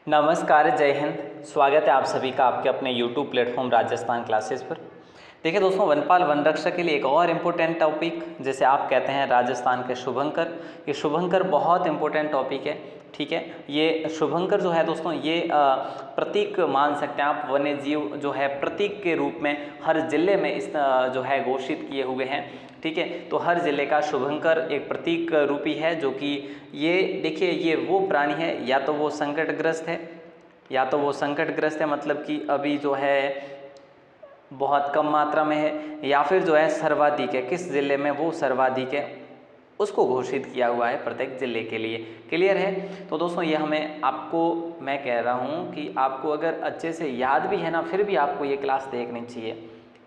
नमस्कार, जय हिंद। स्वागत है आप सभी का आपके अपने YouTube प्लेटफॉर्म राजस्थान क्लासेस पर। देखिए दोस्तों, वनपाल वन रक्षक के लिए एक और इम्पोर्टेंट टॉपिक, जैसे आप कहते हैं राजस्थान के शुभंकर। ये शुभंकर बहुत इम्पोर्टेंट टॉपिक है, ठीक है। ये शुभंकर जो है दोस्तों, ये प्रतीक मान सकते हैं आप, वन्य जीव जो है प्रतीक के रूप में हर जिले में इस जो है घोषित किए हुए हैं, ठीक है। तो हर जिले का शुभंकर एक प्रतीक रूपी है, जो कि ये देखिए ये वो प्राणी है, या तो वो संकटग्रस्त है, मतलब कि अभी जो है बहुत कम मात्रा में है, या फिर जो है सर्वाधिक है, किस जिले में वो सर्वाधिक है उसको घोषित किया हुआ है प्रत्येक जिले के लिए। क्लियर है? तो दोस्तों ये हमें आपको मैं कह रहा हूँ कि आपको अगर अच्छे से याद भी है ना, फिर भी आपको ये क्लास देखनी चाहिए,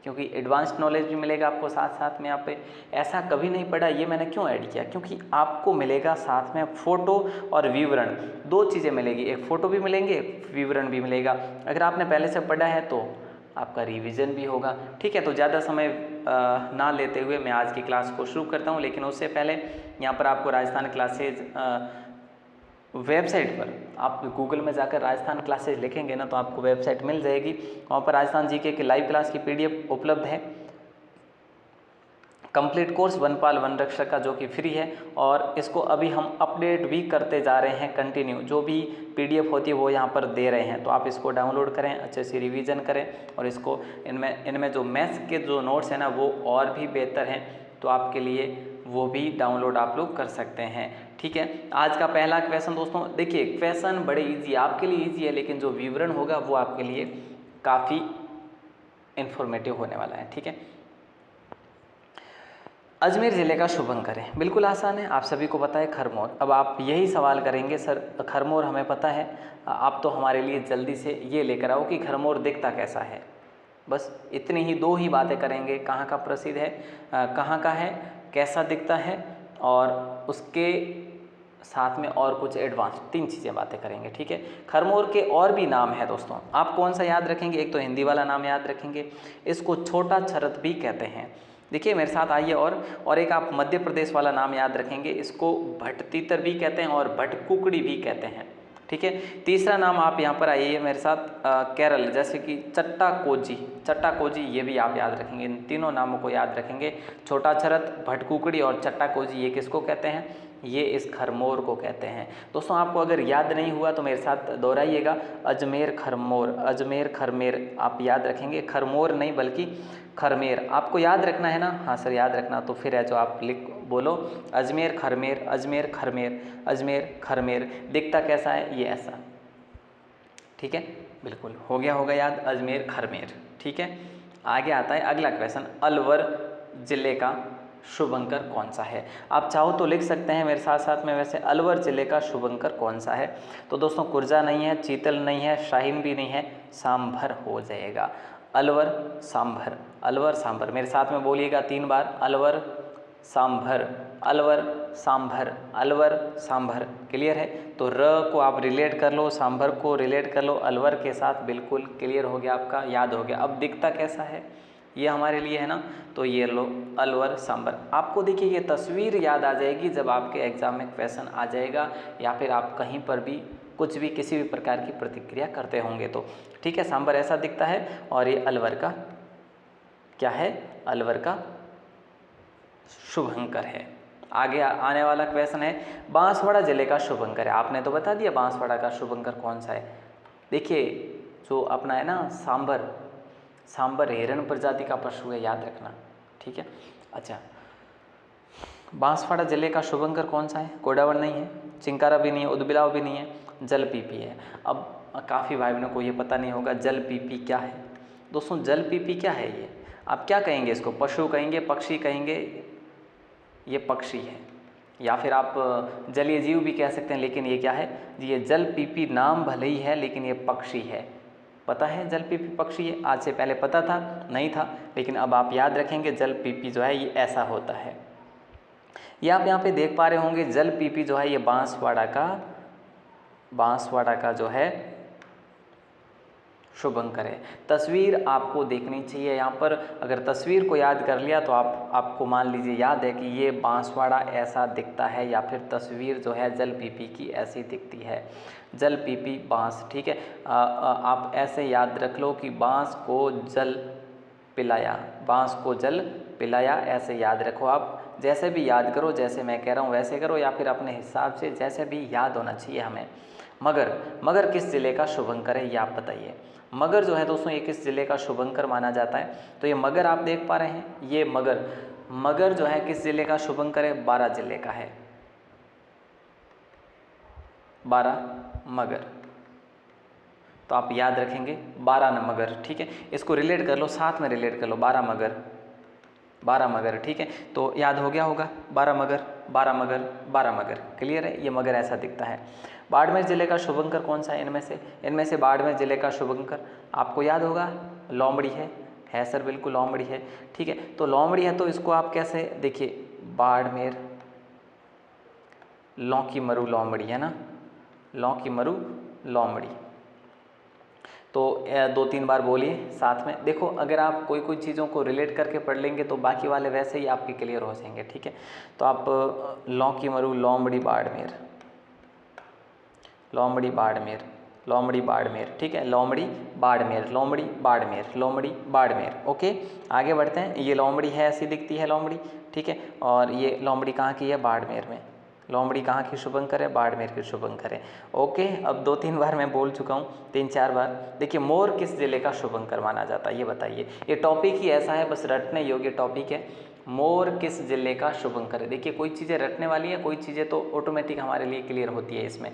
क्योंकि एडवांस्ड नॉलेज भी मिलेगा आपको साथ साथ में। यहाँ पे ऐसा कभी नहीं पढ़ा, ये मैंने क्यों ऐड किया, क्योंकि आपको मिलेगा साथ में फोटो और विवरण, दो चीज़ें मिलेगी, एक फ़ोटो भी मिलेंगे, एक विवरण भी मिलेगा। अगर आपने पहले से पढ़ा है तो आपका रिवीजन भी होगा, ठीक है। तो ज़्यादा समय ना लेते हुए मैं आज की क्लास को शुरू करता हूँ, लेकिन उससे पहले यहाँ पर आपको राजस्थान क्लासेज वेबसाइट पर आप गूगल में जाकर राजस्थान क्लासेज लिखेंगे ना, तो आपको वेबसाइट मिल जाएगी। वहाँ पर राजस्थान जीके की लाइव क्लास की PDF उपलब्ध है, कंप्लीट कोर्स वनपाल वन रक्षक का, जो कि फ्री है। और इसको अभी हम अपडेट भी करते जा रहे हैं कंटिन्यू, जो भी PDF होती है वो यहाँ पर दे रहे हैं। तो आप इसको डाउनलोड करें, अच्छे से रिवीजन करें, और इसको इनमें जो मैथ्स के जो नोट्स हैं ना वो और भी बेहतर हैं, तो आपके लिए वो भी डाउनलोड आप लोग कर सकते हैं, ठीक है। आज का पहला क्वेश्चन दोस्तों, देखिए क्वेश्चन बड़े ईजी, आपके लिए ईजी है, लेकिन जो विवरण होगा वो आपके लिए काफ़ी इंफॉर्मेटिव होने वाला है, ठीक है। अजमेर ज़िले का शुभंकर है, बिल्कुल आसान है, आप सभी को पता है खरमोर। अब आप यही सवाल करेंगे सर खरमोर हमें पता है, आप तो हमारे लिए जल्दी से ये लेकर आओ कि खरमोर दिखता कैसा है। बस इतनी ही दो ही बातें करेंगे, कहाँ का प्रसिद्ध है, कहाँ का है, कैसा दिखता है, और उसके साथ में और कुछ एडवांस 3 चीज़ें बातें करेंगे, ठीक है। खरमोर के और भी नाम है दोस्तों, आप कौन सा याद रखेंगे, एक तो हिंदी वाला नाम याद रखेंगे, इसको छोटा छरत भी कहते हैं। देखिए मेरे साथ आइए, और एक आप मध्य प्रदेश वाला नाम याद रखेंगे, इसको भट तीतर भी कहते हैं और भट कुकड़ी भी कहते हैं, ठीक है। तीसरा नाम आप यहाँ पर आइए मेरे साथ, केरल, जैसे कि चट्टा कोजी, ये भी आप याद रखेंगे। इन तीनों नामों को याद रखेंगे, छोटा छरत, भट कुकड़ी और चट्टा कोजी, ये किसको कहते हैं, ये इस खरमोर को कहते हैं। दोस्तों आपको अगर याद नहीं हुआ तो मेरे साथ दोहराइएगा, अजमेर खरमोर, अजमेर खरमेर आप याद रखेंगे, खरमोर नहीं बल्कि खरमेर आपको याद रखना है ना। हाँ सर याद रखना, तो फिर है जो आप बोलो अजमेर खरमेर, अजमेर खरमेर, अजमेर खरमेर। दिखता कैसा है, ये ऐसा, ठीक है, बिल्कुल हो गया होगा याद, अजमेर खरमेर, ठीक है। आगे आता है अगला क्वेश्चन, अलवर जिले का शुभंकर कौन सा है। आप चाहो तो लिख सकते हैं मेरे साथ साथ में, वैसे अलवर जिले का शुभंकर कौन सा है। तो दोस्तों कुर्जा नहीं है, चीतल नहीं है, शाहीन भी नहीं है, सांभर हो जाएगा। अलवर सांभर, अलवर सांभर, मेरे साथ में बोलिएगा 3 बार, अलवर सांभर, अलवर सांभर, अलवर सांभर। क्लियर है? तो र को आप रिलेट कर लो, सांभर को रिलेट कर लो अलवर के साथ, बिल्कुल क्लियर हो गया आपका, याद हो गया। अब दिखता कैसा है ये हमारे लिए है ना, तो ये लो अलवर सांभर। आपको देखिए ये तस्वीर याद आ जाएगी जब आपके एग्जाम में क्वेश्चन आ जाएगा, या फिर आप कहीं पर भी कुछ भी किसी भी प्रकार की प्रतिक्रिया करते होंगे तो, ठीक है। सांभर ऐसा दिखता है, और ये अलवर का क्या है, अलवर का शुभंकर है। आगे आने वाला क्वेश्चन है, बांसवाड़ा जिले का शुभंकर है। आपने तो बता दिया बांसवाड़ा का शुभंकर कौन सा है। देखिए जो अपना है ना सांबर, सांबर हिरण प्रजाति का पशु है, याद रखना, ठीक है। अच्छा, बांसवाड़ा जिले का शुभंकर कौन सा है, कोडावन नहीं है, चिंकारा भी नहीं है, उदबिलाव भी नहीं है, जलपीपी है। अब काफ़ी भाई बहनों को ये पता नहीं होगा जलपीपी क्या है। दोस्तों जलपीपी क्या है, ये आप क्या कहेंगे, इसको पशु कहेंगे, पक्षी कहेंगे, ये पक्षी है, या फिर आप जलीय जीव भी कह सकते हैं, लेकिन ये क्या है, ये जलपीपी नाम भले ही है लेकिन ये पक्षी है। पता है जलपीपी पक्षी है, आज से पहले पता था नहीं था, लेकिन अब आप याद रखेंगे जलपीपी जो है ये ऐसा होता है। ये आप यहाँ पे देख पा रहे होंगे, जलपीपी जो है ये बांसवाड़ा का जो है शुभंकर है। तस्वीर आपको देखनी चाहिए यहाँ पर। अगर तस्वीर को याद कर लिया तो आपको मान लीजिए याद है कि ये बांसवाड़ा ऐसा दिखता है, या फिर तस्वीर जो है जलपीपी की ऐसी दिखती है, जलपीपी बांस। ठीक है, आप ऐसे याद रख लो कि बांस को जल पिलाया, बांस को जल पिलाया, ऐसे याद रखो। आप जैसे भी याद करो, जैसे मैं कह रहा हूँ वैसे करो, या फिर अपने हिसाब से जैसे भी याद होना चाहिए हमें। मगर किस ज़िले का शुभंकर है ये आप बताइए। मगर जो है दोस्तों ये किस ज़िले का शुभंकर माना जाता है? तो ये मगर आप देख पा रहे हैं, ये मगर जो है किस ज़िले का शुभंकर है? बारां ज़िले का है, बारां मगर। तो आप याद रखेंगे 12 मगर। ठीक है, इसको रिलेट कर लो, साथ में रिलेट कर लो, 12 मगर। ठीक है, तो याद हो गया होगा 12 मगर, 12 मगर, 12 मगर। क्लियर है, ये मगर ऐसा दिखता है। बाड़मेर जिले का शुभंकर कौन सा है इनमें से बाड़मेर जिले का शुभंकर आपको याद होगा, लोमड़ी है सर, बिल्कुल लोमड़ी है। ठीक है, तो लोमड़ी है तो इसको आप कैसे देखिए, बाड़मेर लौकी मरु लोमड़ी है ना, लौकी मरु लोमड़ी। तो 2-3 बार बोलिए साथ में। देखो अगर आप कोई चीज़ों को रिलेट करके पढ़ लेंगे तो बाकी वाले वैसे ही आपके क्लियर हो जाएंगे। ठीक है, तो आप लौकी मरु लोमड़ी बाड़मेर, लोमड़ी बाड़मेर, लोमड़ी बाड़मेर। ठीक है, लोमड़ी बाड़मेर, लोमड़ी बाड़मेर, लोमड़ी बाड़मेर। ओके, आगे बढ़ते हैं। ये लोमड़ी है, ऐसी दिखती है लोमड़ी। ठीक है, और ये लोमड़ी कहाँ की है? बाड़मेर में। लोमड़ी कहाँ की शुभंकर है? बाड़मेर की शुभंकर है। ओके, अब 2-3 बार मैं बोल चुका हूँ, 3-4 बार। देखिए मोर किस जिले का शुभंकर माना जाता है ये बताइए। ये टॉपिक ही ऐसा है, बस रटने योग्य टॉपिक है। मोर किस जिले का शुभंकर है? देखिए कोई चीज़ें रटने वाली है, कोई चीज़ें तो ऑटोमेटिक हमारे लिए क्लियर होती है इसमें।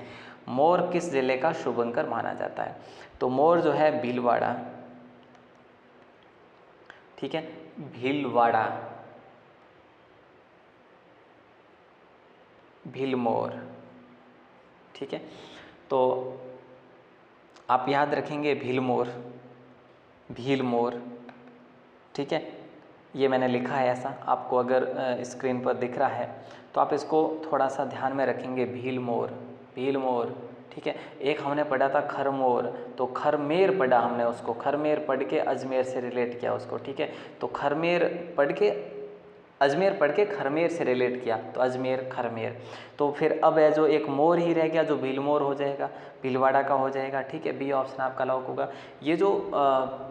मोर किस जिले का शुभंकर माना जाता है? तो मोर जो है भीलवाड़ा। ठीक है, भीलवाड़ा, भीलमोर। ठीक है, तो आप याद रखेंगे भीलमोर, भीलमोर। ठीक है, ये मैंने लिखा है ऐसा, आपको अगर स्क्रीन पर दिख रहा है तो आप इसको थोड़ा सा ध्यान में रखेंगे, भीलमोर, भीलमोर। ठीक है, एक हमने पढ़ा था खरमोर, तो खरमेर पढ़ा हमने उसको, खरमेर पढ़ के अजमेर से रिलेट किया उसको। ठीक है, तो खरमेर पढ़ के अजमेर पढ़ के खरमेर से रिलेट किया, तो अजमेर खरमेर। तो फिर अब है जो एक मोर ही रह गया जो भीलमोर हो जाएगा, भीलवाड़ा का हो जाएगा। ठीक है, बी ऑप्शन आपका लॉक होगा। ये जो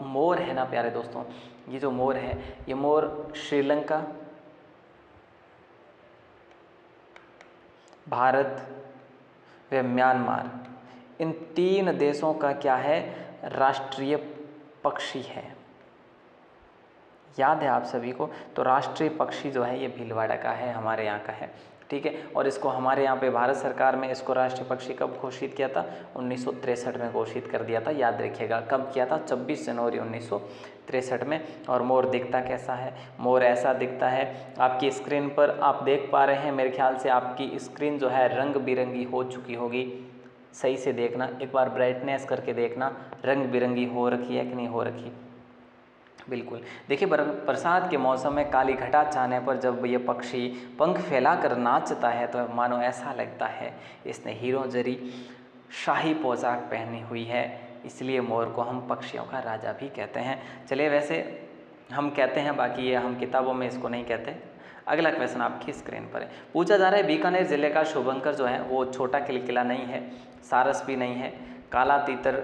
मोर है ना प्यारे दोस्तों, ये जो मोर है, ये मोर श्रीलंका, भारत व म्यांमार, इन 3 देशों का क्या है? राष्ट्रीय पक्षी है। याद है आप सभी को? तो राष्ट्रीय पक्षी जो है ये भीलवाड़ा का है, हमारे यहाँ का है। ठीक है, और इसको हमारे यहाँ पे भारत सरकार में इसको राष्ट्रीय पक्षी कब घोषित किया था? 1963 में घोषित कर दिया था। याद रखिएगा कब किया था? 26 जनवरी 1963 में। और मोर दिखता कैसा है? मोर ऐसा दिखता है। आपकी स्क्रीन पर आप देख पा रहे हैं, मेरे ख्याल से आपकी स्क्रीन जो है रंग बिरंगी हो चुकी होगी। सही से देखना, एक बार ब्राइटनेस करके देखना, रंग बिरंगी हो रखी है कि नहीं हो रखी। बिल्कुल, देखिए बरसात के मौसम में काली घटा छाने पर जब ये पक्षी पंख फैलाकर नाचता है तो मानो ऐसा लगता है इसने हीरो जरी शाही पोशाक पहनी हुई है। इसलिए मोर को हम पक्षियों का राजा भी कहते हैं। चलिए, वैसे हम कहते हैं, बाकी ये हम किताबों में इसको नहीं कहते। अगला क्वेश्चन आपकी स्क्रीन पर है, पूछा जा रहा है बीकानेर जिले का शुभंकर जो है वो छोटा किलकिला नहीं है, सारस भी नहीं है, काला तीतर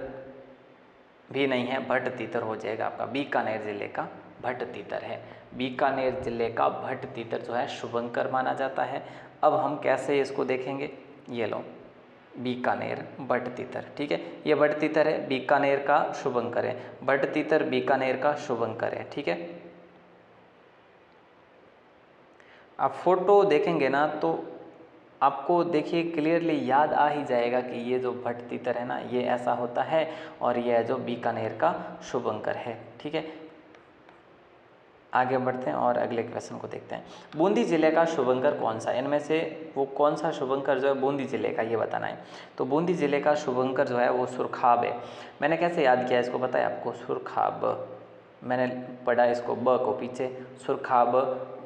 भी नहीं है, भट्ट तीतर हो जाएगा आपका। बीकानेर जिले का भट्ट तीतर है, बीकानेर जिले का भट्ट तीतर जो है शुभंकर माना जाता है। अब हम कैसे इसको देखेंगे, ये लो बीकानेर भट्ट तीतर। ठीक है, ये भट्ट तीतर है, बीकानेर का शुभंकर है, भट्ट तीतर बीकानेर का शुभंकर है। ठीक है, आप फोटो देखेंगे ना तो आपको देखिए क्लियरली याद आ ही जाएगा कि ये जो भट्ट तीतर है ना ये ऐसा होता है, और ये जो बीकानेर का शुभंकर है। ठीक है, आगे बढ़ते हैं और अगले क्वेश्चन को देखते हैं। बूंदी जिले का शुभंकर कौन सा? इनमें से वो कौन सा शुभंकर जो है बूंदी जिले का, ये बताना है। तो बूंदी जिले का शुभंकर जो है वो सुरखाब है। मैंने कैसे याद किया इसको पता है आपको? सुरखाब, मैंने पढ़ा इसको ब को पीछे, सुरखाब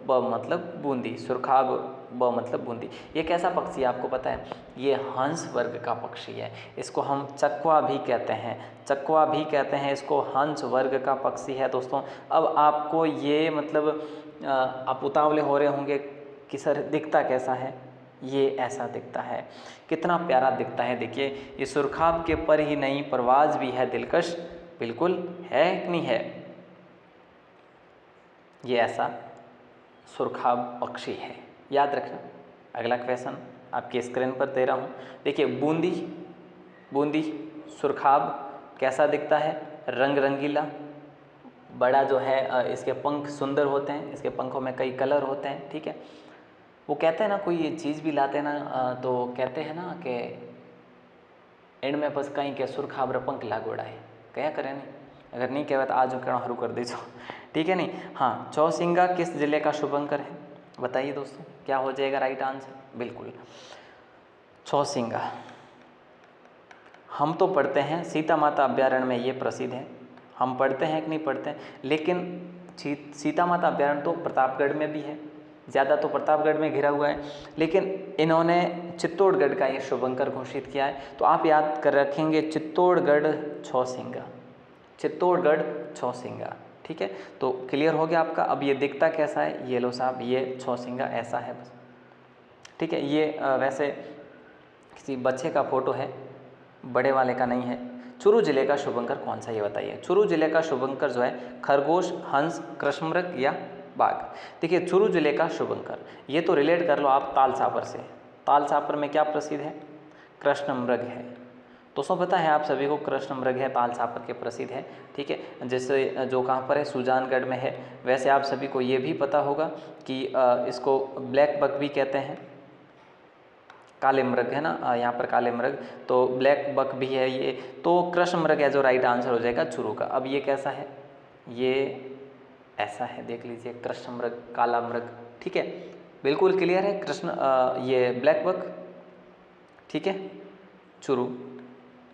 ब मतलब बूंदी, सुरखाब ब मतलब बूंदी। ये कैसा पक्षी है आपको पता है? ये हंस वर्ग का पक्षी है। इसको हम चकवा भी कहते हैं, चकवा भी कहते हैं इसको, हंस वर्ग का पक्षी है दोस्तों। अब आपको ये मतलब आप उतावले हो रहे होंगे कि सर दिखता कैसा है? ये ऐसा दिखता है। कितना प्यारा दिखता है, देखिए ये सुरखाब के पर ही नहीं परवाज भी है दिलकश, बिल्कुल है कि नहीं है? ये ऐसा सुरखाब पक्षी है, याद रखना। अगला क्वेश्चन आपकी स्क्रीन पर दे रहा हूँ, देखिए बूंदी, बूंदी सुरखाब कैसा दिखता है? रंग रंगीला, बड़ा जो है इसके पंख सुंदर होते हैं, इसके पंखों में कई कलर होते हैं, ठीक है। वो कहते हैं ना, कोई ये चीज़ भी लाते हैं ना तो कहते हैं ना कि एंड में बस कहीं के सुरखाब र पंख लागोड़ा है, क्या करें नहीं? अगर नहीं कहते तो आज कहना शुरू कर दीजिए, ठीक है नहीं? हाँ, चौसिंगा किस जिले का शुभ अंकर है? बताइए दोस्तों, क्या हो जाएगा राइट आंसर? बिल्कुल चौसिंगा। हम तो पढ़ते हैं सीता माता अभ्यारण्य में, ये प्रसिद्ध है, हम पढ़ते हैं कि नहीं पढ़ते हैं, लेकिन सीता माता अभ्यारण्य तो प्रतापगढ़ में भी है, ज़्यादा तो प्रतापगढ़ में घिरा हुआ है, लेकिन इन्होंने चित्तौड़गढ़ का ये शुभंकर घोषित किया है। तो आप याद कर रखेंगे चित्तौड़गढ़ चौसिंगा, चित्तौड़गढ़ चौसिंगा, ठीक है। तो क्लियर हो गया आपका। अब ये दिखता कैसा है? ये लो साहब, ये चौसिंगा ऐसा है बस, ठीक है। ये वैसे किसी बच्चे का फोटो है, बड़े वाले का नहीं है। चुरू जिले का शुभंकर कौन सा, ये बताइए। चुरू जिले का शुभंकर जो है खरगोश, हंस, कृष्णमृग या बाघ। देखिए चुरू जिले का शुभंकर, ये तो रिलेट कर लो आप तालसापर से। तालसापर में क्या प्रसिद्ध है? कृष्णमृग है। दोस्तों पता है आप सभी को कृष्णमृग है तालसापर के प्रसिद्ध है, ठीक है। जैसे जो कहाँ पर है, सुजानगढ़ में है। वैसे आप सभी को ये भी पता होगा कि इसको ब्लैक बक भी कहते हैं, काले मृग है ना, यहाँ पर काले मृग, तो ब्लैक बक भी है ये। तो कृष्ण मृग है जो राइट आंसर हो जाएगा चुरू का। अब ये कैसा है? ये ऐसा है, देख लीजिए, कृष्ण मृग, काला मृग, ठीक है, बिल्कुल क्लियर है। ये ब्लैक बक, ठीक है, चुरू,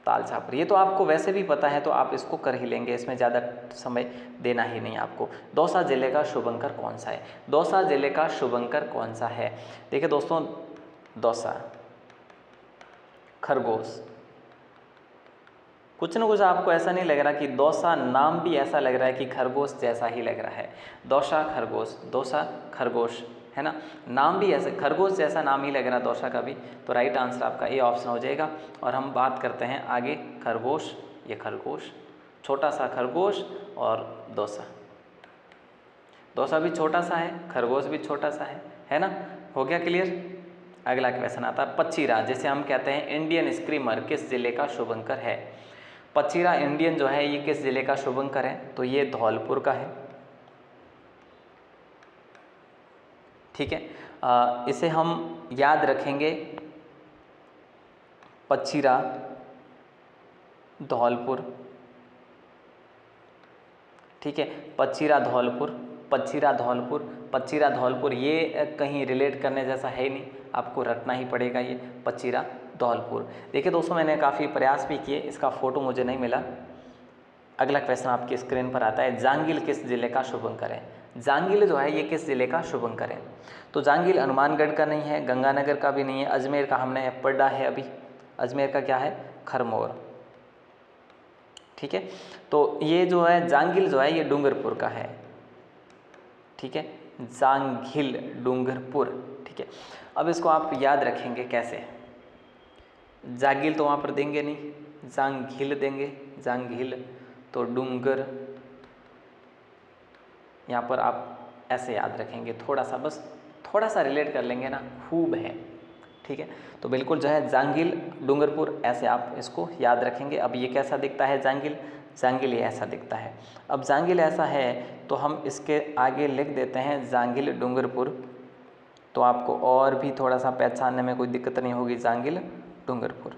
तालसापर, ये तो आपको वैसे भी पता है तो आप इसको कर ही लेंगे, इसमें ज़्यादा समय देना ही नहीं आपको। दौसा जिले का शुभंकर कौन सा है? दौसा जिले का शुभंकर कौन सा है? देखिए दोस्तों, दौसा, खरगोश, कुछ न कुछ आपको ऐसा नहीं लग रहा कि दौसा नाम भी ऐसा लग रहा है कि खरगोश जैसा ही लग रहा है? दौसा खरगोश, दौसा खरगोश है ना, नाम भी ऐसे खरगोश जैसा नाम ही लग रहा है दौसा का भी। तो राइट आंसर आपका ए ऑप्शन हो जाएगा। और हम बात करते हैं आगे, खरगोश, ये खरगोश, छोटा सा खरगोश और दौसा। दौसा भी छोटा सा है, खरगोश भी छोटा सा है ना। हो गया क्लियर? अगला क्वेश्चन आता है पचीरा, जैसे हम कहते हैं इंडियन स्क्रीमर किस जिले का शुभंकर है? पचीरा इंडियन जो है ये किस जिले का शुभंकर है? तो ये धौलपुर का है, ठीक है। इसे हम याद रखेंगे, पचीरा धौलपुर, ठीक है, पचीरा धौलपुर, पचीरा धौलपुर, पचीरा धौलपुर, ये कहीं रिलेट करने जैसा है ही नहीं, आपको रटना ही पड़ेगा ये पचीरा धौलपुर। देखिए दोस्तों, मैंने काफ़ी प्रयास भी किए, इसका फ़ोटो मुझे नहीं मिला। अगला क्वेश्चन आपकी स्क्रीन पर आता है, जांगिल किस जिले का शुभंकर है? जांगिल जो है ये किस जिले का शुभंकर है? तो जांगिल हनुमानगढ़ का नहीं है, गंगानगर का भी नहीं है, अजमेर का हमने पढ़ा है अभी, अजमेर का क्या है? खरमोर, ठीक है। तो ये जो है जांगिल जो है ये डूंगरपुर का है, ठीक है, जांगिल डूंगरपुर, ठीक है। अब इसको आप याद रखेंगे कैसे? जांगिल तो वहाँ पर देंगे नहीं, जांगिल देंगे, जांगिल, तो डूंगर, यहाँ पर आप ऐसे याद रखेंगे, थोड़ा सा, बस थोड़ा सा रिलेट कर लेंगे ना, खूब है, ठीक है। तो बिल्कुल जो है जांगिल डूंगरपुर, ऐसे आप इसको याद रखेंगे। अब ये कैसा दिखता है जांगिल? जांगिल ये ऐसा दिखता है। अब जांगिल ऐसा है तो हम इसके आगे लिख देते हैं जांगिल डूंगरपुर, तो आपको और भी थोड़ा सा पहचानने में कोई दिक्कत नहीं होगी, जांगिल डूंगरपुर,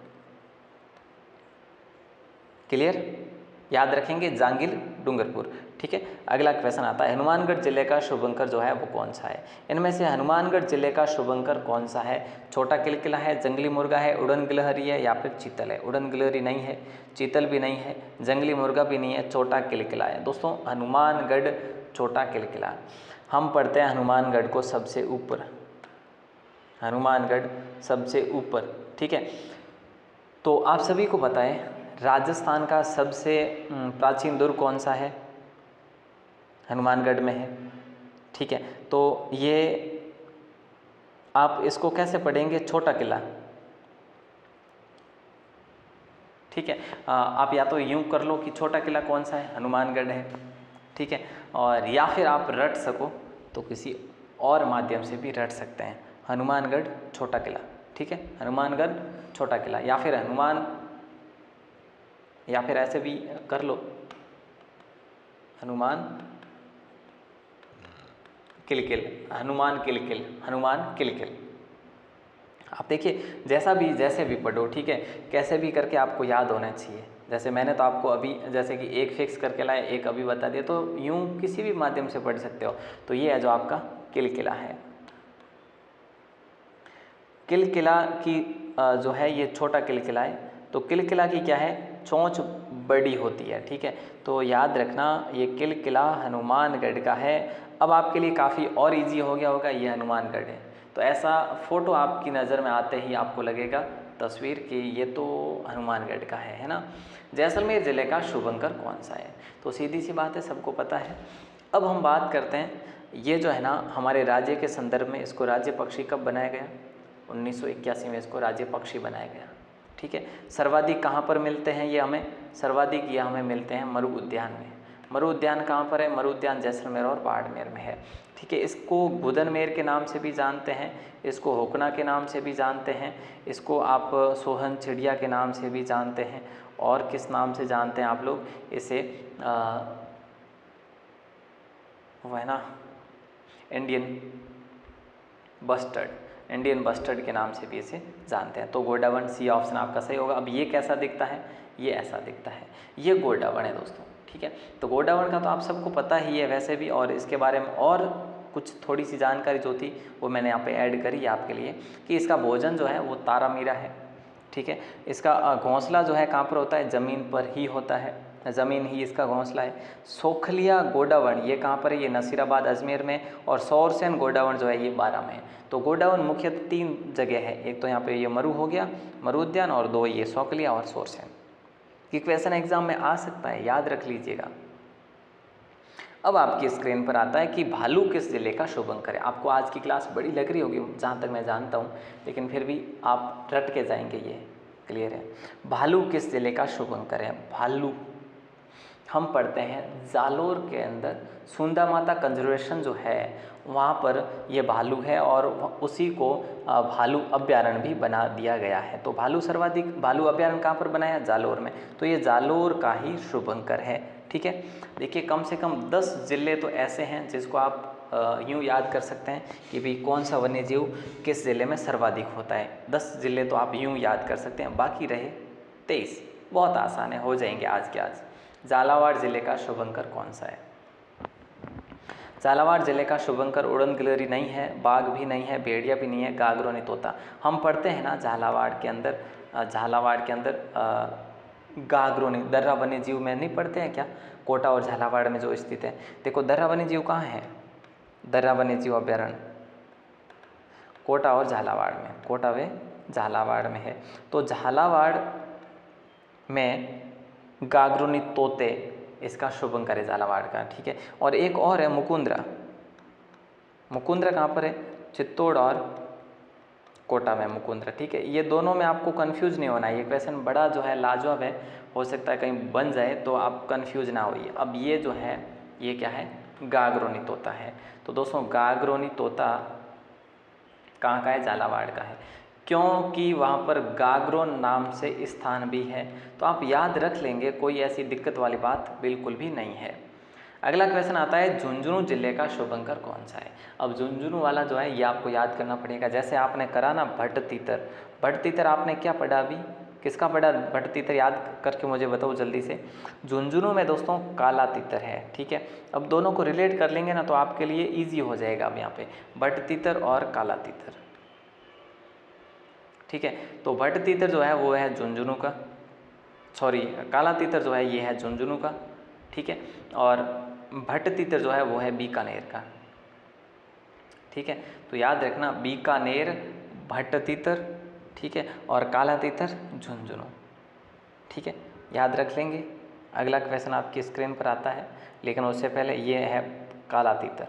क्लियर? याद रखेंगे जांगिल डूंगरपुर, ठीक है। अगला क्वेश्चन आता है, हनुमानगढ़ जिले का शुभंकर जो है वो कौन सा है? इनमें से हनुमानगढ़ जिले का शुभंकर कौन सा है? छोटा किलकिला है, जंगली मुर्गा है, उड़न गिलहरी है या फिर चीतल है? उड़न गिलहरी नहीं है, चीतल भी नहीं है, जंगली मुर्गा भी नहीं है, छोटा किलकिला है। दोस्तों हनुमानगढ़ छोटा किलकिला, हम पढ़ते हैं हनुमानगढ़ को सबसे ऊपर, हनुमानगढ़ सबसे ऊपर, ठीक है। तो आप सभी को पता है राजस्थान का सबसे प्राचीन दुर्ग कौन सा है? हनुमानगढ़ में है, ठीक है। तो ये आप इसको कैसे पढ़ेंगे? छोटा किला, ठीक है। आप या तो यूं कर लो कि छोटा किला कौन सा है? हनुमानगढ़ है, ठीक है। और या फिर आप रट सको तो किसी और माध्यम से भी रट सकते हैं, हनुमानगढ़ छोटा किला, ठीक है। हनुमानगढ़ छोटा किला, या फिर या फिर ऐसे भी कर लो, हनुमान किलकिल, हनुमान किलकिल, हनुमान किलकिल। आप देखिए जैसे भी पढ़ो, ठीक है, कैसे भी करके आपको याद होना चाहिए। जैसे मैंने तो आपको अभी जैसे कि एक फिक्स करके लाया, एक अभी बता दिया, तो यूं किसी भी माध्यम से पढ़ सकते हो। तो ये है जो आपका किलकिला है। किलकिला की जो है ये छोटा किलकिला है। तो किलकिला की क्या है? चोंच बड़ी होती है, ठीक है। तो याद रखना ये किलकिला हनुमानगढ़ का है। अब आपके लिए काफ़ी और इजी हो गया होगा, ये हनुमानगढ़ है। तो ऐसा फ़ोटो आपकी नज़र में आते ही आपको लगेगा तस्वीर कि ये तो हनुमानगढ़ का है ना। जैसलमेर ज़िले का शुभंकर कौन सा है? तो सीधी सी बात है, सबको पता है। अब हम बात करते हैं, ये जो है ना हमारे राज्य के संदर्भ में इसको राज्य पक्षी कब बनाया गया? 1981 में इसको राज्य पक्षी बनाया गया, ठीक है। सर्वाधिक कहाँ पर मिलते हैं ये हमें मिलते हैं मरु उद्यान में। मरु उद्यान कहाँ पर है? मरु उद्यान जैसलमेर और बाड़मेर में है, ठीक है। इसको गुदनमेर के नाम से भी जानते हैं, इसको होकना के नाम से भी जानते हैं, इसको आप सोहन चिड़िया के नाम से भी जानते हैं, और किस नाम से जानते हैं आप लोग इसे? वो है ना इंडियन बस्टर्ड के नाम से भी इसे जानते हैं। तो गोडावण, सी ऑप्शन आपका सही होगा। अब ये कैसा दिखता है? ये ऐसा दिखता है, ये गोडावण है दोस्तों, ठीक है। तो गोडावण का तो आप सबको पता ही है वैसे भी, और इसके बारे में और कुछ थोड़ी सी जानकारी जो थी वो मैंने यहाँ पे ऐड करी है आपके लिए, कि इसका भोजन जो है वो तारामीरा है, ठीक है। इसका घोंसला जो है कहाँ पर होता है? ज़मीन पर ही होता है, ज़मीन ही इसका घोंसला है। सोखलिया गोडावण ये कहाँ पर है? ये नसीराबाद अजमेर में। और सौरसेन गोडावण जो है ये 12 में है। तो गोडावण मुख्यतः 3 जगह है, एक तो यहाँ पे ये मरु हो गया, मरु उद्यान, और 2 ये सोखलिया और सौरसेन। कि क्वेश्चन एग्जाम में आ सकता है, याद रख लीजिएगा। अब आपकी स्क्रीन पर आता है कि भालू किस जिले का शुभंकर है। आपको आज की क्लास बड़ी लग रही होगी जहाँ तक मैं जानता हूँ, लेकिन फिर भी आप रट के जाएंगे, ये क्लियर है। भालू किस जिले का शुभंकर है? भालू हम पढ़ते हैं जालोर के अंदर सुंदा माता कंजर्वेशन जो है वहाँ पर ये भालू है, और उसी को भालू अभ्यारण्य भी बना दिया गया है। तो भालू अभ्यारण्य कहाँ पर बनाया? जालोर में। तो ये जालोर का ही शुभंकर है, ठीक है। देखिए कम से कम 10 जिले तो ऐसे हैं जिसको आप यूँ याद कर सकते हैं कि भाई कौन सा वन्य जीव किस ज़िले में सर्वाधिक होता है। 10 जिले तो आप यूँ याद कर सकते हैं, बाकी रहे 23। बहुत आसान है, हो जाएंगे आज के आज। झालावाड़ ज़िले का शुभंकर कौन सा है? झालावाड़ ज़िले का शुभंकर उड़न गिलहरी नहीं है, बाघ भी नहीं है, भेड़िया भी नहीं है, गागरो नहीं तोता। हम पढ़ते हैं ना झालावाड़ के अंदर गागरो नहीं, दर्रा वन्य जीव में नहीं पढ़ते हैं क्या? कोटा और झालावाड़ में जो स्थित है। देखो दर्रा वन्य जीव कहाँ है? दर्रा वन्य जीव अभ्यारण्य कोटा और झालावाड़ में, कोटा व झालावाड़ में है। तो झालावाड़ में गागरोनी तोते इसका शुभंकर है झालावाड़ का, ठीक है। और एक और है मुकुंदरा। मुकुंदरा कहाँ पर है? चित्तौड़ और कोटा में मुकुंदरा, ठीक है। ये दोनों में आपको कंफ्यूज नहीं होना है, ये क्वेश्चन बड़ा जो है लाजवाब है, हो सकता है कहीं बन जाए तो आप कंफ्यूज ना होइए। अब ये जो है ये क्या है? गागरोनी तोता है। तो दोस्तों गागरोनी तोता कहाँ का है? झालावाड़ का है, क्योंकि वहाँ पर गागरो नाम से स्थान भी है। तो आप याद रख लेंगे, कोई ऐसी दिक्कत वाली बात बिल्कुल भी नहीं है। अगला क्वेश्चन आता है झुंझुनू जिले का शुभंकर कौन सा है? अब झुंझुनू वाला जो है ये आपको याद करना पड़ेगा। जैसे आपने करा ना भट्ट तीतर आपने क्या पढ़ा अभी? किसका पढ़ा भट्ट तीतर? याद करके मुझे बताओ जल्दी से। झुंझुनू में दोस्तों काला तीतर है, ठीक है। अब दोनों को रिलेट कर लेंगे ना तो आपके लिए ईजी हो जाएगा। अब यहाँ पे भट्ट तीतर और काला तीतर, ठीक है। तो भट्ट तीतर जो है वो है झुंझुनू का, काला तीतर जो है ये है झुंझुनू का, ठीक है। और भट्ट तीतर जो है वो है बीकानेर का, ठीक है। तो याद रखना बीकानेर भट्ट तीतर, ठीक है, और काला तीतर झुंझुनू, ठीक है, याद रख लेंगे। अगला क्वेश्चन आपकी स्क्रीन पर आता है, लेकिन उससे पहले ये है काला तीतर,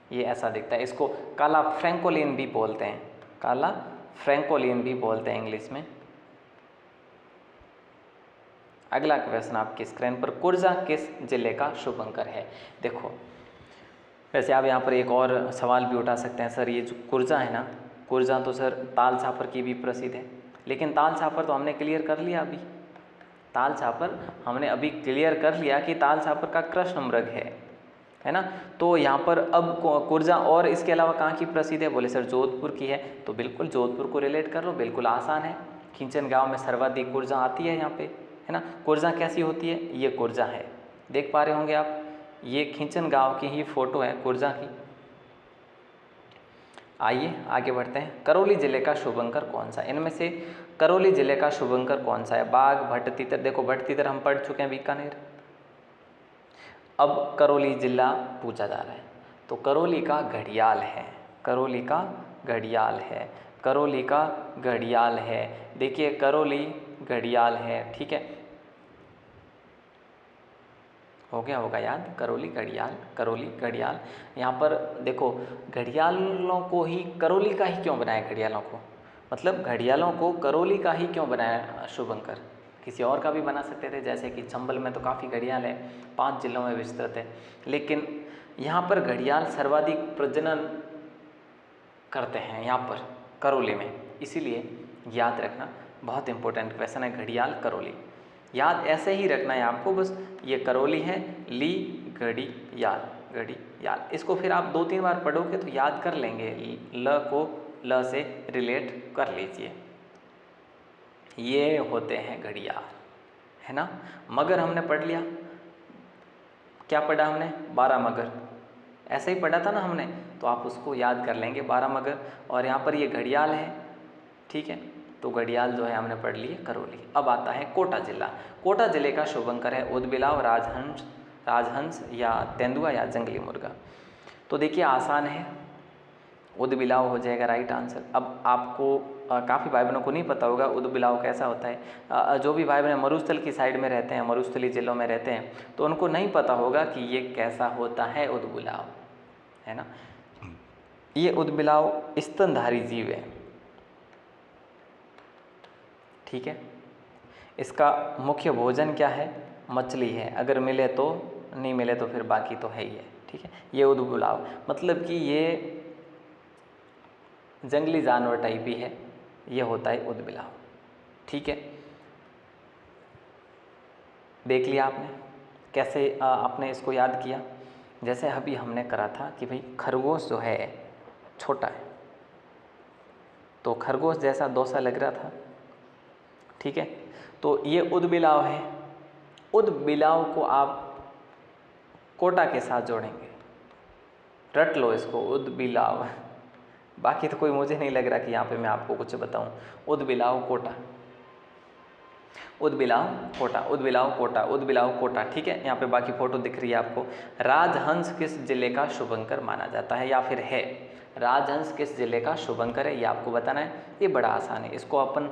ये ऐसा दिखता है, इसको काला फ्रैंकोलिन भी बोलते हैं, काला फ्रैंकोलिन भी बोलते हैं इंग्लिश में। अगला क्वेश्चन आपकी स्क्रीन पर, कुर्जा किस जिले का शुभ अंकर है? देखो, वैसे आप यहाँ पर एक और सवाल भी उठा सकते हैं, सर ये जो कुर्जा है ना, कुर्जा तो सर ताल छापर की भी प्रसिद्ध है, लेकिन ताल छापर तो हमने क्लियर कर लिया अभी, ताल छापर हमने अभी क्लियर कर लिया कि ताल छापर का कृष्ण मृग है ना। तो यहाँ पर अब कुर्जा और इसके अलावा कहाँ की प्रसिद्ध है? बोले सर जोधपुर की है, तो बिल्कुल जोधपुर को रिलेट कर लो, बिल्कुल आसान है। खींचन गांव में सर्वाधिक कुर्जा आती है यहाँ पे, है ना। कुर्जा कैसी होती है? ये कुर्जा है, देख पा रहे होंगे आप, ये खींचन गांव की ही फोटो है कुर्जा की। आइए आगे बढ़ते हैं। करौली जिले का शुभ अंकर कौन सा? इनमें से करौली जिले का शुभ अंकर कौन सा है? बाघ, भट्ट तीतर, देखो भट्ट तीतर हम पढ़ चुके हैं बीकानेर, अब करौली जिला पूछा जा रहा है, तो करौली का घड़ियाल है, करौली का घड़ियाल है, करौली का घड़ियाल है, देखिए करौली घड़ियाल है, ठीक है, हो गया होगा याद, करौली घड़ियाल, करौली घड़ियाल। यहाँ पर देखो घड़ियालों को ही करौली का ही क्यों बनाया? घड़ियालों को मतलब घड़ियालों को करौली का ही क्यों बनाया शुभंकर? किसी और का भी बना सकते थे, जैसे कि चंबल में तो काफ़ी घड़ियाल है, 5 जिलों में विस्तृत है, लेकिन यहाँ पर घड़ियाल सर्वाधिक प्रजनन करते हैं यहाँ पर करौली में, इसीलिए याद रखना, बहुत इंपॉर्टेंट क्वेश्चन है घड़ियाल करौली, याद ऐसे ही रखना है आपको, बस ये करौली है, ली घड़ियाल, घड़ियाल, इसको फिर आप 2-3 बार पढ़ोगे तो याद कर लेंगे, ल को ल से रिलेट कर लीजिए। ये होते हैं घड़ियाल, है ना। मगर हमने पढ़ लिया, क्या पढ़ा हमने? 12 मगर, ऐसे ही पढ़ा था ना हमने, तो आप उसको याद कर लेंगे 12 मगर, और यहाँ पर ये घड़ियाल है, ठीक है, तो घड़ियाल जो है हमने पढ़ लिए करौली। अब आता है कोटा जिला, कोटा जिले का शुभ अंकर है उदबिलाव, राजहंस, राजहंस या तेंदुआ या जंगली मुर्गा। तो देखिए आसान है, उदबिलाव हो जाएगा राइट आंसर। अब आपको काफ़ी भाई बहनों को नहीं पता होगा उदबिलाव कैसा होता है, जो भी भाई बहन मरुस्थल की साइड में रहते हैं, मरुस्थली जिलों में रहते हैं, तो उनको नहीं पता होगा कि ये कैसा होता है उदबिलाव, है ना। ये उदबिलाव स्तनधारी जीव है, ठीक है, इसका मुख्य भोजन क्या है? मछली है, अगर मिले तो, नहीं मिले तो फिर बाकी तो है ही है, ठीक है। ये उदबिलाव मतलब कि ये जंगली जानवर टाइप ही है, ये होता है उदबिलाव, ठीक है। देख लिया आपने कैसे आपने इसको याद किया? जैसे अभी हमने करा था कि भाई खरगोश जो है छोटा है, तो खरगोश जैसा डोसा लग रहा था, ठीक है, तो ये उदबिलाव है। उदबिलाव को आप कोटा के साथ जोड़ेंगे, रट लो इसको, उदबिलाव, बाकी तो कोई मुझे नहीं लग रहा कि यहाँ पे मैं आपको कुछ बताऊँ। उदबिलाव कोटा, उदबिलाव कोटा, उदबिलाव कोटा, उदबिलाव कोटा, ठीक है। यहाँ पे बाकी फोटो दिख रही है आपको। राजहंस किस जिले का शुभंकर माना जाता है या फिर है? राजहंस किस जिले का शुभंकर है, ये आपको बताना है। ये बड़ा आसान है, इसको अपन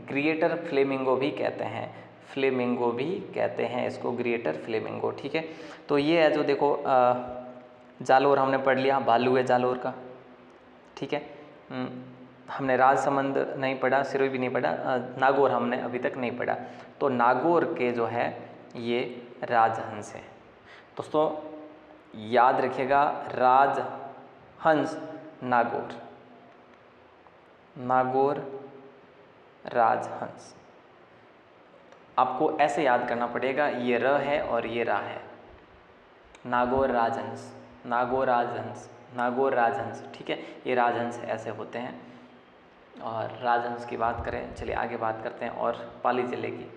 ग्रेटर फ्लेमिंगो भी कहते हैं, फ्लेमिंगो भी कहते हैं इसको, ग्रेटर फ्लेमिंगो, ठीक है। तो ये है जो देखो जालोर हमने पढ़ लिया, भालू है जालोर का, ठीक है। हमने राजसमंद नहीं पढ़ा, सिरोही भी नहीं पढ़ा, नागौर हमने अभी तक नहीं पढ़ा, तो नागौर के जो है ये राजहंस है। दोस्तों याद रखिएगा, राजहंस नागौर, नागौर राजहंस, आपको ऐसे याद करना पड़ेगा, ये र है और ये रा है, नागौर राजहंस, नागौर राजहंस, नागौर राजहंस, ठीक है, ये राजहंस ऐसे होते हैं। और राजहंस की बात करें, चलिए आगे बात करते हैं और पाली जिले की।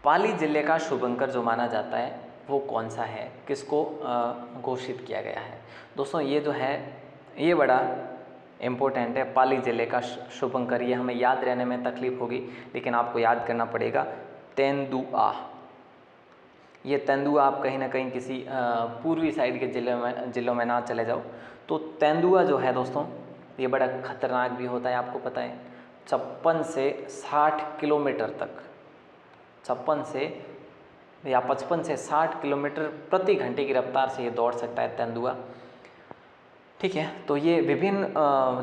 पाली जिले का शुभंकर जो माना जाता है वो कौन सा है, किसको घोषित किया गया है? दोस्तों ये जो है ये बड़ा इम्पोर्टेंट है, पाली जिले का शुभंकर, ये हमें याद रहने में तकलीफ होगी, लेकिन आपको याद करना पड़ेगा, तेंदुआ, ये तेंदुआ आप कहीं ना कहीं किसी पूर्वी साइड के ज़िलों में ना चले जाओ तो तेंदुआ जो है दोस्तों ये बड़ा खतरनाक भी होता है, आपको पता है। 56 से 60 किलोमीटर तक, 56 से या 55 से 60 किलोमीटर प्रति घंटे की रफ्तार से ये दौड़ सकता है तेंदुआ, ठीक है। तो ये विभिन्न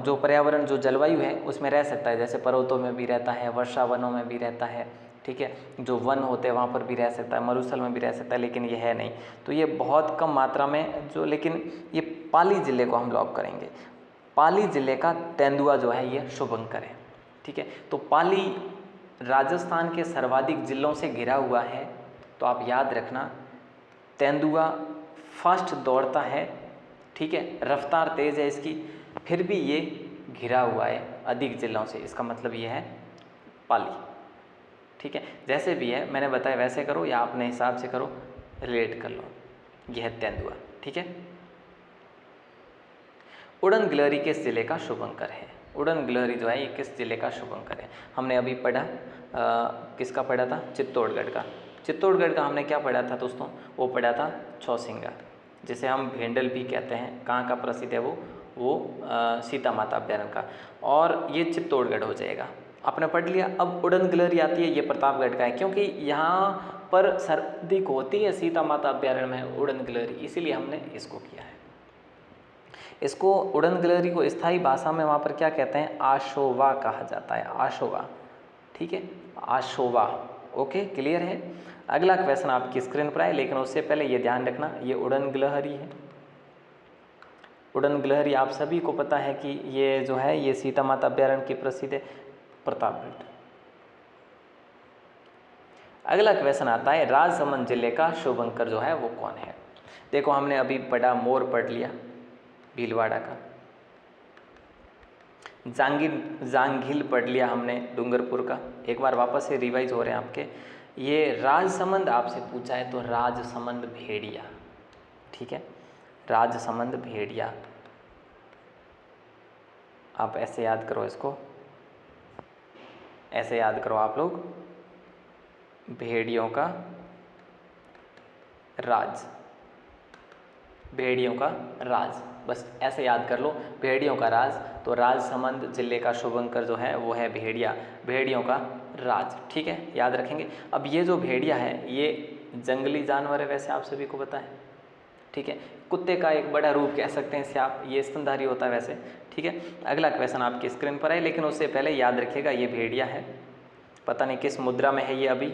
जो पर्यावरण, जो जलवायु है उसमें रह सकता है, जैसे पर्वतों में भी रहता है, वर्षा वनों में भी रहता है, ठीक है। जो वन होते हैं वहाँ पर भी रह सकता है, मरुस्थल में भी रह सकता है, लेकिन ये है नहीं। तो ये बहुत कम मात्रा में जो, लेकिन ये पाली ज़िले को हम लॉक करेंगे। पाली ज़िले का तेंदुआ जो है ये शुभंकर है, ठीक है। तो पाली राजस्थान के सर्वाधिक ज़िलों से घिरा हुआ है, तो आप याद रखना तेंदुआ फास्ट दौड़ता है, ठीक है, रफ्तार तेज़ है इसकी, फिर भी ये घिरा हुआ है अधिक ज़िलों से, इसका मतलब ये है पाली, ठीक है। जैसे भी है मैंने बताया वैसे करो या अपने हिसाब से करो, रिलेट कर लो। यह है तेंदुआ, ठीक है। उड़न गिलहरी किस ज़िले का शुभंकर है? उड़न गिलहरी जो है ये किस ज़िले का शुभंकर है? हमने अभी पढ़ा किसका पढ़ा था? चित्तौड़गढ़ का। चित्तौड़गढ़ का हमने क्या पढ़ा था दोस्तों? वो पढ़ा था चौसिंगा, जिसे हम भेंडल भी कहते हैं। कहाँ का प्रसिद्ध है वो सीता माता अभ्यारण्य का, और ये चित्तौड़गढ़ हो जाएगा। आपने पढ़ लिया। अब उड़न गिलहरी आती है, ये प्रतापगढ़ का है, क्योंकि यहाँ पर सर्वाधिक होती है सीता माता अभ्यारण्य में उड़न गिलहरी, इसीलिए हमने इसको किया है। इसको उड़न गिलहरी को स्थायी भाषा में वहाँ पर क्या कहते हैं? आशोवा कहा जाता है, आशोवा, ठीक है, आशोवा। ओके, क्लियर है। अगला क्वेश्चन आपकी स्क्रीन पर है, लेकिन उससे पहले ये ध्यान रखना ये उड़न गिलहरी है। उड़न गिलहरी आप सभी को पता है कि ये जो है ये सीता माता अभ्यारण्य की प्रसिद्ध है, प्रतापगढ़। अगला क्वेश्चन आता है राजसमंद जिले का शुभंकर जो है वो कौन है? देखो हमने अभी पढ़ा मोर, पढ़ लिया भीलवाड़ा का, जांघिल पढ़ लिया हमने डूंगरपुर का। एक बार वापस से रिवाइज हो रहे हैं आपके। ये राजसमंद आपसे पूछा है तो राजसमंद भेड़िया, ठीक है, राजसमंद भेड़िया। आप ऐसे याद करो इसको, ऐसे याद करो आप लोग, भेड़ियों का राज, भेड़ियों का राज, बस ऐसे याद कर लो, भेड़ियों का राज। तो राजसमंद जिले का शुभंकर जो है वो है भेड़िया, भेड़ियों का राज, ठीक है, याद रखेंगे। अब ये जो भेड़िया है ये जंगली जानवर है, वैसे आप सभी को पता है, ठीक है, कुत्ते का एक बड़ा रूप कह सकते हैं इसे आप, ये स्तनधारी होता है वैसे, ठीक है। अगला क्वेश्चन आपकी स्क्रीन पर है, लेकिन उससे पहले याद रखिएगा ये भेड़िया है, पता नहीं किस मुद्रा में है ये, अभी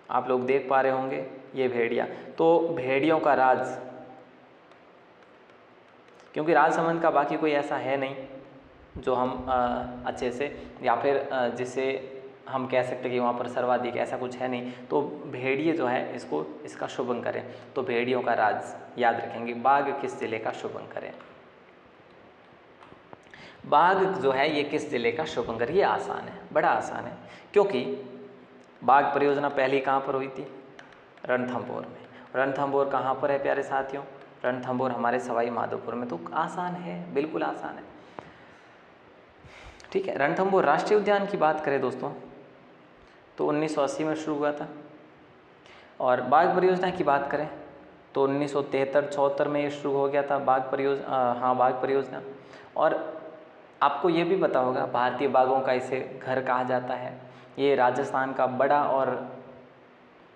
आप लोग देख पा रहे होंगे ये भेड़िया। तो भेड़ियों का राज, क्योंकि राजसमंद का बाकी कोई ऐसा है नहीं जो हम अच्छे से, या फिर जिसे हम कह सकते हैं कि वहाँ पर सर्वाधिक, ऐसा कुछ है नहीं। तो भेड़िए जो है इसको, इसका शुभंकर है, तो भेड़ियों का राज याद रखेंगे। बाघ किस जिले का शुभंकर है? बाघ जो है ये किस जिले का शुभंकर? ये आसान है, बड़ा आसान है, क्योंकि बाघ परियोजना पहली कहाँ पर हुई थी? रणथंभौर में। रणथंभौर कहाँ पर है प्यारे साथियों? रणथंभौर हमारे सवाई माधोपुर में। तो आसान है, बिल्कुल आसान है, ठीक है। रणथंभौर राष्ट्रीय उद्यान की बात करें दोस्तों तो 1980 में शुरू हुआ था, और बाघ परियोजना की बात करें तो 1973-74 में ये शुरू हो गया था बाघ परियोजना, हाँ बाघ परियोजना। और आपको ये भी पता होगा भारतीय बाघों का इसे घर कहा जाता है। ये राजस्थान का बड़ा और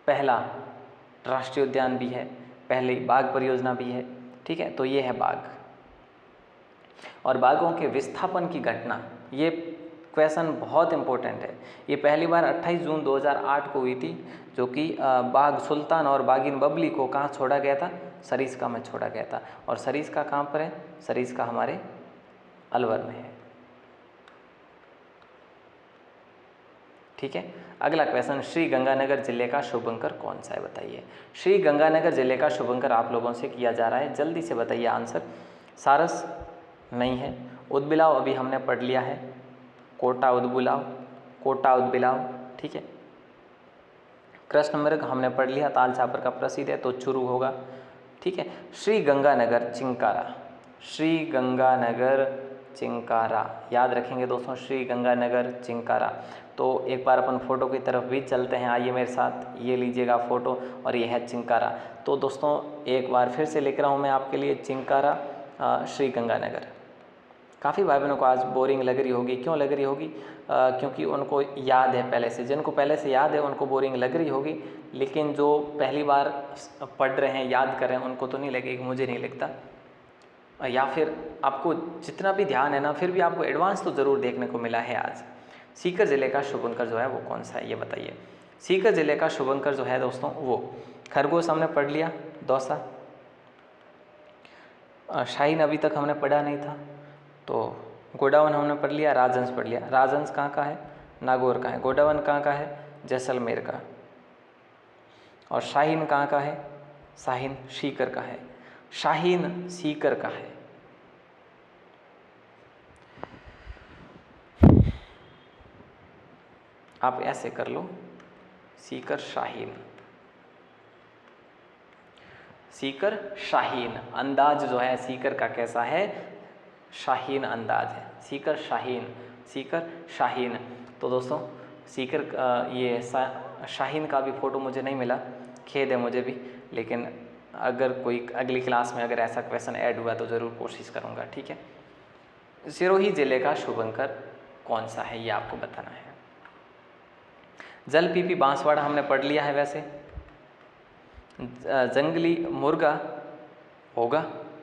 पहला राष्ट्रीय उद्यान भी है, पहले बाघ परियोजना भी है, ठीक है। तो ये है बाघ। और बाघों के विस्थापन की घटना, ये क्वेश्चन बहुत इंपॉर्टेंट है। ये पहली बार 28 जून 2008 को हुई थी, जो कि बाघ सुल्तान और बाघिन बबली को कहाँ छोड़ा गया था? सरिस्का में छोड़ा गया था। और सरिस्का कहाँ पर है? सरिस्का हमारे अलवर में है, ठीक है। अगला क्वेश्चन, श्री गंगानगर जिले का शुभंकर कौन सा है? बताइए। श्री गंगानगर जिले का शुभंकर आप लोगों से किया जा रहा है, जल्दी से बताइए आंसर। सारस नहीं है। उदबिलाव अभी हमने पढ़ लिया है, कोटा उदबिलाव, कोटा उदबिलाव, ठीक है। कृष्ण मृग हमने पढ़ लिया, ताल छापर का प्रसिद्ध है तो चुरू होगा, ठीक है। श्री गंगानगर चिंकारा, श्री गंगानगर चिंकारा, याद रखेंगे दोस्तों, श्री गंगानगर चिंकारा। तो एक बार अपन फ़ोटो की तरफ भी चलते हैं, आइए मेरे साथ, ये लीजिएगा फ़ोटो और ये है चिंकारा। तो दोस्तों एक बार फिर से लिख रहा हूँ मैं आपके लिए चिंकारा, श्री गंगानगर। काफ़ी भाई बहनों को आज बोरिंग लग रही होगी, क्यों लग रही होगी? क्योंकि उनको याद है पहले से, जिनको पहले से याद है उनको बोरिंग लग रही होगी, लेकिन जो पहली बार पढ़ रहे हैं, याद कर रहे हैं, उनको तो नहीं लगेगी, मुझे नहीं लगता। या फिर आपको जितना भी ध्यान है ना, फिर भी आपको एडवांस तो ज़रूर देखने को मिला है आज। सीकर ज़िले का शुभंकर जो है वो कौन सा है, ये बताइए। सीकर ज़िले का शुभंकर जो है दोस्तों वो खरगोश हमने पढ़ लिया, दौसा। शाहीन अभी तक हमने पढ़ा नहीं था, तो गोडावन हमने पढ़ लिया, राजहंस पढ़ लिया। राजहंस कहाँ का है? नागौर का है। गोडावन कहाँ का है? जैसलमेर का। और शाहीन कहाँ का है? शाहीन सीकर का है। शाहीन सीकर का है। आप ऐसे कर लो, सीकर शाहीन, सीकर शाहीन। अंदाज जो है सीकर का कैसा है? शाहीन अंदाज है। सीकर शाहीन, सीकर शाहीन। तो दोस्तों सीकर ये शाहीन का भी फ़ोटो मुझे नहीं मिला, खेद है मुझे भी, लेकिन अगर कोई अगली क्लास में अगर ऐसा क्वेश्चन ऐड हुआ तो ज़रूर कोशिश करूँगा, ठीक है। सिरोही जिले का शुभंकर कौन सा है, ये आपको बताना है। जलपीपी बांसवाड़ा हमने पढ़ लिया है वैसे। जंगली मुर्गा होगा,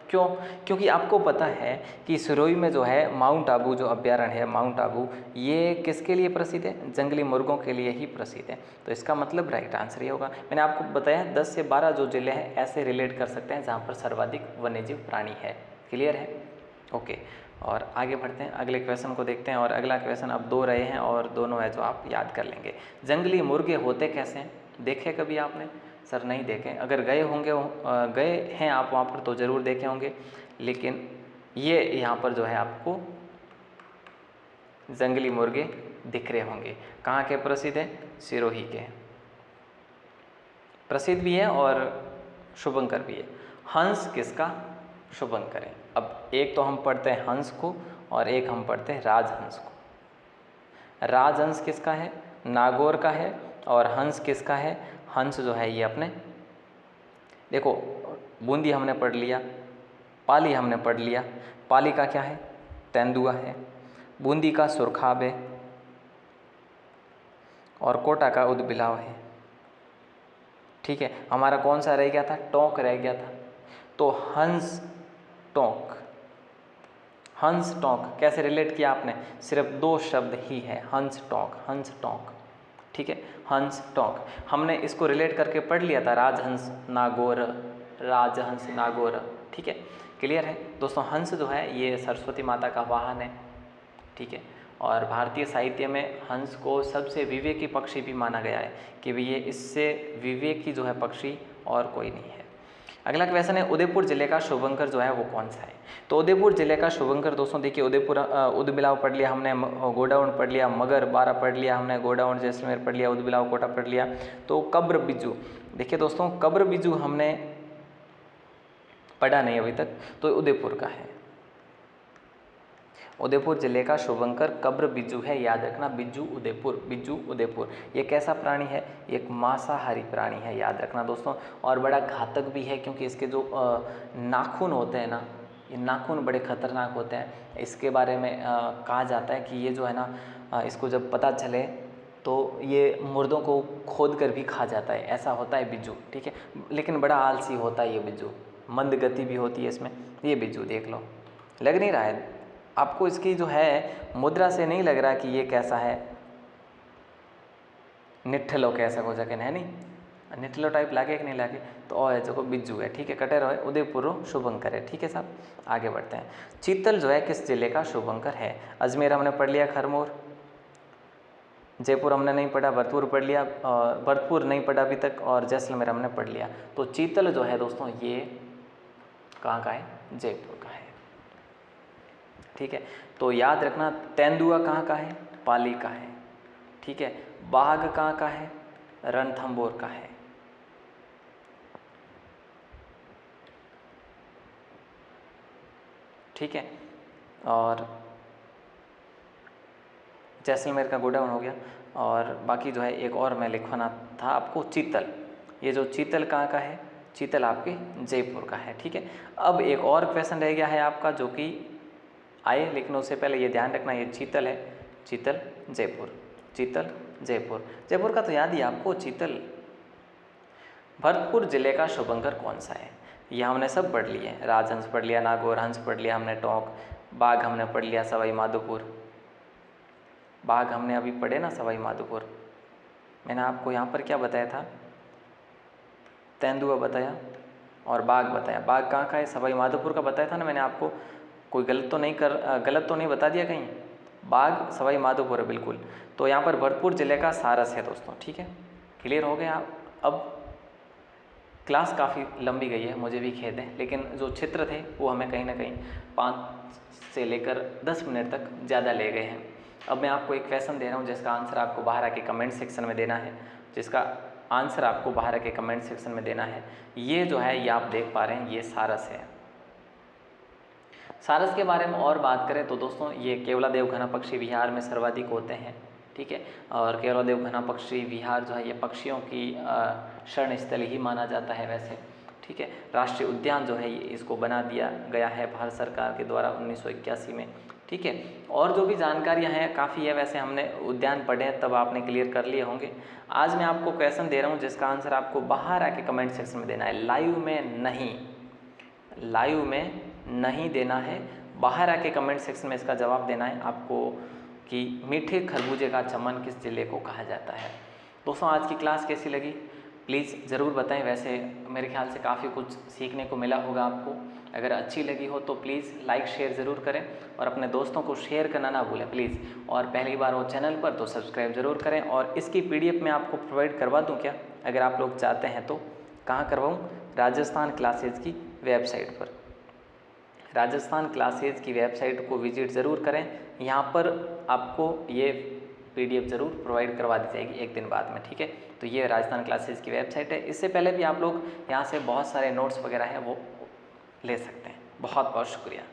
क्यों? क्योंकि आपको पता है कि सिरोही में जो है माउंट आबू जो अभ्यारण्य है, माउंट आबू, ये किसके लिए प्रसिद्ध है? जंगली मुर्गों के लिए ही प्रसिद्ध है। तो इसका मतलब राइट आंसर ये होगा। मैंने आपको बताया 10 से 12 जो जिले हैं ऐसे रिलेट कर सकते हैं जहाँ पर सर्वाधिक वन्यजीव प्राणी है। क्लियर है? ओके, और आगे बढ़ते हैं, अगले क्वेश्चन को देखते हैं। और अगला क्वेश्चन अब 2 रहे हैं और दोनों है जो आप याद कर लेंगे। जंगली मुर्गे होते कैसे हैं? देखे कभी आपने? सर नहीं देखे। अगर गए होंगे, गए हैं आप वहाँ पर तो ज़रूर देखे होंगे, लेकिन ये यहाँ पर जो है आपको जंगली मुर्गे दिख रहे होंगे। कहाँ के प्रसिद्ध हैं? सिरोही के प्रसिद्ध भी है और शुभंकर भी है। हंस किसका शुभंकर है? अब एक तो हम पढ़ते हैं हंस को और एक हम पढ़ते हैं राजहंस को। राजहंस किसका है? नागौर का है। और हंस किसका है? हंस जो है ये अपने, देखो, बूंदी हमने पढ़ लिया, पाली हमने पढ़ लिया। पाली का क्या है? तेंदुआ है। बूंदी का सुरखाब है और कोटा का उदबिलाव है। ठीक है, हमारा कौन सा रह गया था? टोंक रह गया था। तो हंस टोंक, हंस टोंक कैसे रिलेट किया आपने? सिर्फ 2 शब्द ही है, हंस टोंक, हंस टोंक। ठीक है, हंस टोंक हमने इसको रिलेट करके पढ़ लिया था, राजहंस नागौर, राजहंस नागौर। ठीक है, क्लियर है दोस्तों। हंस जो है ये सरस्वती माता का वाहन है। ठीक है, और भारतीय साहित्य में हंस को सबसे विवेकी पक्षी भी माना गया है कि ये इससे विवेकी जो है पक्षी और कोई नहीं है। अगला क्वेश्चन है, उदयपुर जिले का शुभंकर जो है वो कौन सा है? तो उदयपुर जिले का शुभंकर दोस्तों देखिए, उदयपुर उदबिलाव पढ़ लिया हमने, गोडाउन पढ़ लिया, मगर 12 पढ़ लिया हमने, गोडाउन जैसलमेर पढ़ लिया, उदबिलाव कोटा पढ़ लिया। तो कब्र बिज्जू, देखिए दोस्तों कब्र बिज्जू हमने पढ़ा नहीं अभी तक, तो उदयपुर का है। उदयपुर जिले का शुभंकर कब्र बिज्जू है, याद रखना, बिज्जू उदयपुर, बिज्जू उदयपुर। ये कैसा प्राणी है? एक मांसाहारी प्राणी है, याद रखना दोस्तों। और बड़ा घातक भी है क्योंकि इसके जो नाखून होते हैं ना, ये नाखून बड़े खतरनाक होते हैं। इसके बारे में कहा जाता है कि ये जो है ना, इसको जब पता चले तो ये मुर्दों को खोद कर भी खा जाता है, ऐसा होता है बिज्जू। ठीक है, लेकिन बड़ा आलसी होता है ये बिज्जू, मंद गति भी होती है इसमें। ये बिज्जू देख लो, लग नहीं रहा है आपको? इसकी जो है मुद्रा से नहीं लग रहा कि ये कैसा है, निठलो कैसा को जगन है नहीं, निठलो टाइप लागे कि नहीं लागे? तो और है जो बिज्जू है। ठीक है, कटे रहो, उदयपुर शुभंकर है। ठीक है साहब, आगे बढ़ते हैं। चीतल जो है किस जिले का शुभंकर है? अजमेर हमने पढ़ लिया, खरमोर, जयपुर हमने नहीं पढ़ा, भरतपुर पढ़ लिया, भरतपुर नहीं पढ़ा अभी तक, और जैसलमेर हमने पढ़ लिया। तो चीतल जो है दोस्तों ये कहाँ का है? जयपुर का है। ठीक है, तो याद रखना, तेंदुआ कहाँ का है? पाली का है। ठीक है, बाघ कहाँ का है? रणथंभौर का है। ठीक है, और जैसलमेर का गोडाउन हो गया, और बाकी जो है एक और मैं लिखवाना था आपको, चीतल। ये जो चीतल कहाँ का है, चीतल आपके जयपुर का है, ठीक है। अब एक और क्वेश्चन रह गया है आपका जो कि आए, लेकिन उससे पहले ये ध्यान रखना ये चीतल है, चीतल जयपुर, चीतल जयपुर। जयपुर का तो याद ही आपको, चीतल। भरतपुर जिले का शुभंकर कौन सा है, ये हमने सब पढ़ लिए, राजहंस पढ़ लिया, नागौर हंस पढ़ लिया हमने, टोंक, बाघ हमने पढ़ लिया, सवाई माधोपुर, बाघ हमने अभी पढ़े ना, सवाई माधोपुर। मैंने आपको यहाँ पर क्या बताया था, तेंदुआ बताया और बाघ बताया। बाघ कहाँ का है, सवाई माधोपुर का बताया था ना मैंने आपको, कोई गलत तो नहीं बता दिया कहीं। बाघ सवाई माधोपुर है बिल्कुल। तो यहाँ पर भरतपुर जिले का सारस है दोस्तों, ठीक है। क्लियर हो गया। अब क्लास काफ़ी लंबी गई है, मुझे भी खेद है, लेकिन जो चित्र थे वो हमें कहीं ना कहीं 5 से लेकर 10 मिनट तक ज़्यादा ले गए हैं। अब मैं आपको एक क्वेश्चन दे रहा हूँ जिसका आंसर आपको बाहर आके कमेंट सेक्शन में देना है, जिसका आंसर आपको बाहर आके कमेंट सेक्शन में देना है। ये जो है ये आप देख पा रहे हैं, ये सारस है। सारस के बारे में और बात करें तो दोस्तों ये केवलादेव घना पक्षी विहार में सर्वाधिक होते हैं, ठीक है। और केवलादेव घना पक्षी विहार जो है ये पक्षियों की शरण स्थल ही माना जाता है वैसे, ठीक है। राष्ट्रीय उद्यान जो है ये इसको बना दिया गया है भारत सरकार के द्वारा 1981 में, ठीक है। और जो भी जानकारियाँ हैं काफ़ी है, वैसे हमने उद्यान पढ़े हैं तब आपने क्लियर कर लिए होंगे। आज मैं आपको क्वेश्चन दे रहा हूँ जिसका आंसर आपको बाहर आके कमेंट सेक्शन में देना है, लाइव में नहीं, लाइव में नहीं देना है, बाहर आके कमेंट सेक्शन में इसका जवाब देना है आपको कि मीठे खरबूजे का चमन किस जिले को कहा जाता है। दोस्तों आज की क्लास कैसी लगी प्लीज़ ज़रूर बताएं। वैसे मेरे ख्याल से काफ़ी कुछ सीखने को मिला होगा आपको। अगर अच्छी लगी हो तो प्लीज़ लाइक शेयर ज़रूर करें और अपने दोस्तों को शेयर करना ना भूलें प्लीज़। और पहली बार हो चैनल पर तो सब्सक्राइब ज़रूर करें। और इसकी PDF मैं आपको प्रोवाइड करवा दूँ क्या, अगर आप लोग चाहते हैं तो। कहाँ करवाऊँ, राजस्थान क्लासेज की वेबसाइट पर। राजस्थान क्लासेज की वेबसाइट को विजिट ज़रूर करें, यहाँ पर आपको ये PDF ज़रूर प्रोवाइड करवा दी जाएगी एक दिन बाद में, ठीक है। तो ये राजस्थान क्लासेज की वेबसाइट है, इससे पहले भी आप लोग यहाँ से बहुत सारे नोट्स वगैरह हैं वो ले सकते हैं। बहुत बहुत शुक्रिया।